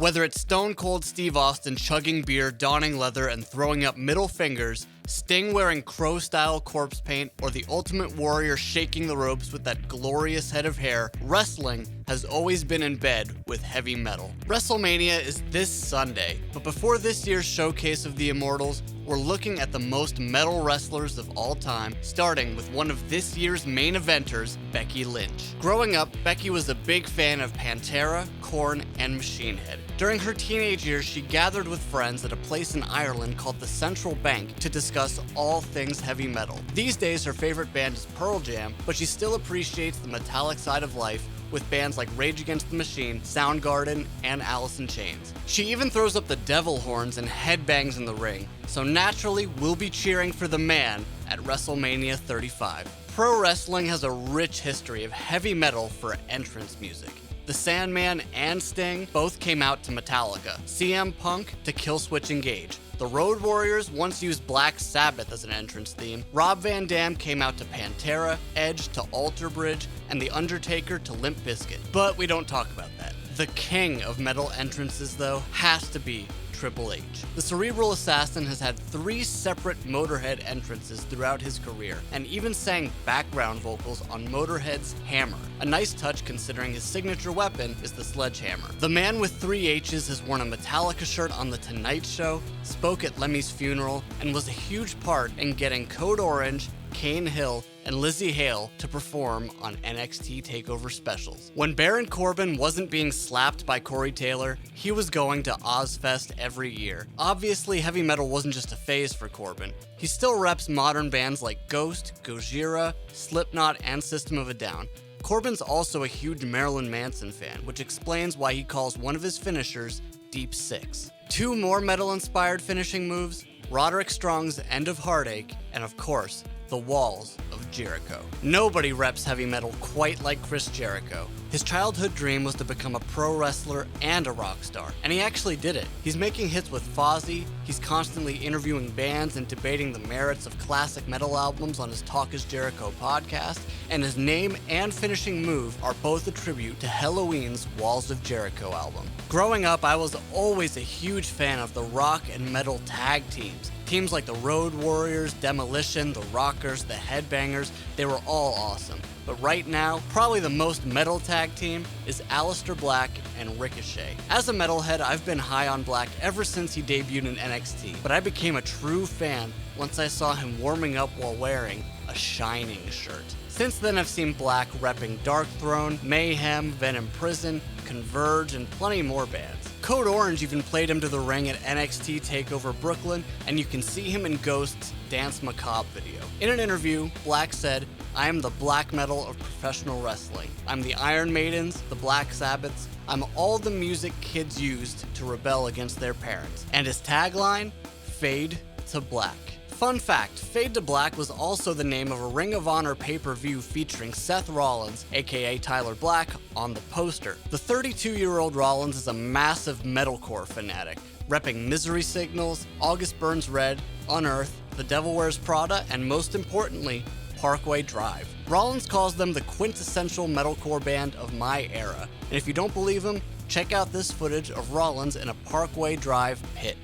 Whether it's Stone Cold Steve Austin chugging beer, donning leather, and throwing up middle fingers, Sting wearing Crow-style corpse paint, or the Ultimate Warrior shaking the ropes with that glorious head of hair, wrestling has always been in bed with heavy metal. Wrestlemania is this Sunday, but before this year's showcase of the Immortals, we're looking at the most metal wrestlers of all time, starting with one of this year's main eventers, Becky Lynch. Growing up, Becky was a big fan of Pantera, Korn, and Machine Head. During her teenage years, she gathered with friends at a place in Ireland called the Central Bank to discuss all things heavy metal. These days, her favorite band is Pearl Jam, but she still appreciates the metallic side of life with bands like Rage Against the Machine, Soundgarden, and Alice in Chains. She even throws up the devil horns and headbangs in the ring, so naturally we'll be cheering for the man at WrestleMania 35. Pro wrestling has a rich history of heavy metal for entrance music. The Sandman and Sting both came out to Metallica, CM Punk to Killswitch Engage. The Road Warriors once used Black Sabbath as an entrance theme, Rob Van Dam came out to Pantera, Edge to Alter Bridge, and The Undertaker to Limp Bizkit. But we don't talk about that. The king of metal entrances, though, has to be Triple H. The Cerebral Assassin has had 3 separate Motorhead entrances throughout his career, and even sang background vocals on Motorhead's Hammer, a nice touch considering his signature weapon is the sledgehammer. The man with 3 H's has worn a Metallica shirt on The Tonight Show, spoke at Lemmy's funeral, and was a huge part in getting Code Orange, Kane Hill, and Lizzie Hale to perform on NXT TakeOver specials. When Baron Corbin wasn't being slapped by Corey Taylor, he was going to Ozfest every year. Obviously, heavy metal wasn't just a phase for Corbin. He still reps modern bands like Ghost, Gojira, Slipknot, and System of a Down. Corbin's also a huge Marilyn Manson fan, which explains why he calls one of his finishers Deep Six. 2 more metal-inspired finishing moves, Roderick Strong's End of Heartache, and of course, the Walls of Jericho. Nobody reps heavy metal quite like Chris Jericho. His childhood dream was to become a pro wrestler and a rock star, and he actually did it. He's making hits with Fozzy, he's constantly interviewing bands and debating the merits of classic metal albums on his Talk is Jericho podcast, and his name and finishing move are both a tribute to Halloween's Walls of Jericho album. Growing up, I was always a huge fan of the rock and metal tag teams. Teams like the Road Warriors, Demolition, the Rockers, the Headbangers, they were all awesome. But right now, probably the most metal tag team is Aleister Black and Ricochet. As a metalhead, I've been high on Black ever since he debuted in NXT, but I became a true fan once I saw him warming up while wearing a Shining shirt. Since then, I've seen Black repping Dark Throne, Mayhem, Venom Prison, Converge, and plenty more bands. Code Orange even played him to the ring at NXT TakeOver Brooklyn, and you can see him in Ghost's Dance Macabre video. In an interview, Black said, "I am the black metal of professional wrestling. I'm the Iron Maidens, the Black Sabbaths. I'm all the music kids used to rebel against their parents." And his tagline, "Fade to Black." Fun fact, Fade to Black was also the name of a Ring of Honor pay-per-view featuring Seth Rollins, aka Tyler Black, on the poster. The 32-year-old Rollins is a massive metalcore fanatic, repping Misery Signals, August Burns Red, Unearth, The Devil Wears Prada, and most importantly, Parkway Drive. Rollins calls them the quintessential metalcore band of my era, and if you don't believe him, check out this footage of Rollins in a Parkway Drive pit.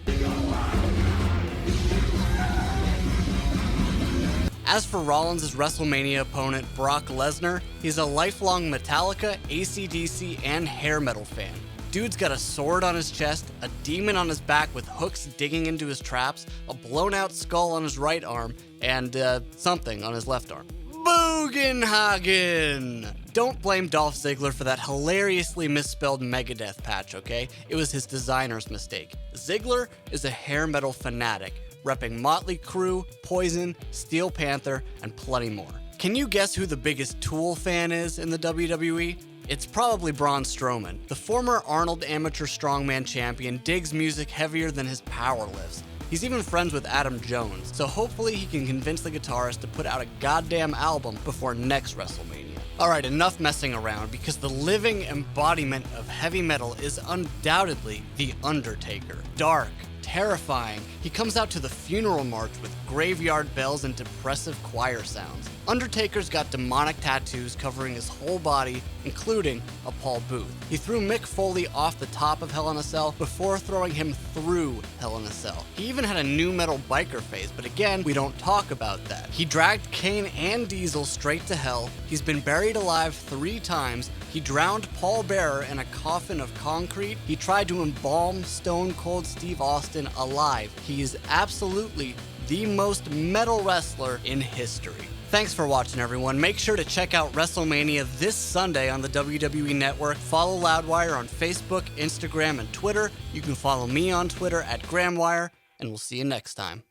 As for Rollins' WrestleMania opponent, Brock Lesnar, he's a lifelong Metallica, AC/DC, and hair metal fan. Dude's got a sword on his chest, a demon on his back with hooks digging into his traps, a blown-out skull on his right arm, and something on his left arm. Bugenhagen! Don't blame Dolph Ziggler for that hilariously misspelled Megadeth patch, okay? It was his designer's mistake. Ziggler is a hair metal fanatic, repping Motley Crue, Poison, Steel Panther, and plenty more. Can you guess who the biggest Tool fan is in the WWE? It's probably Braun Strowman. The former Arnold Amateur Strongman champion digs music heavier than his power lifts. He's even friends with Adam Jones, so hopefully he can convince the guitarist to put out a goddamn album before next WrestleMania. Alright, enough messing around, because the living embodiment of heavy metal is undoubtedly The Undertaker. Dark, terrifying. He comes out to the funeral march with graveyard bells and depressive choir sounds. Undertaker's got demonic tattoos covering his whole body, including a Paul Booth. He threw Mick Foley off the top of Hell in a Cell before throwing him through Hell in a Cell. He even had a new metal biker phase, but again, we don't talk about that. He dragged Kane and Diesel straight to hell. He's been buried alive 3 times. He drowned Paul Bearer in a coffin of concrete. He tried to embalm Stone Cold Steve Austin alive. He is absolutely the most metal wrestler in history. Thanks for watching, everyone. Make sure to check out Wrestlemania this Sunday on the WWE Network. Follow Loudwire on Facebook, Instagram, and Twitter. You can follow me on Twitter at GramWire, and we'll see you next time.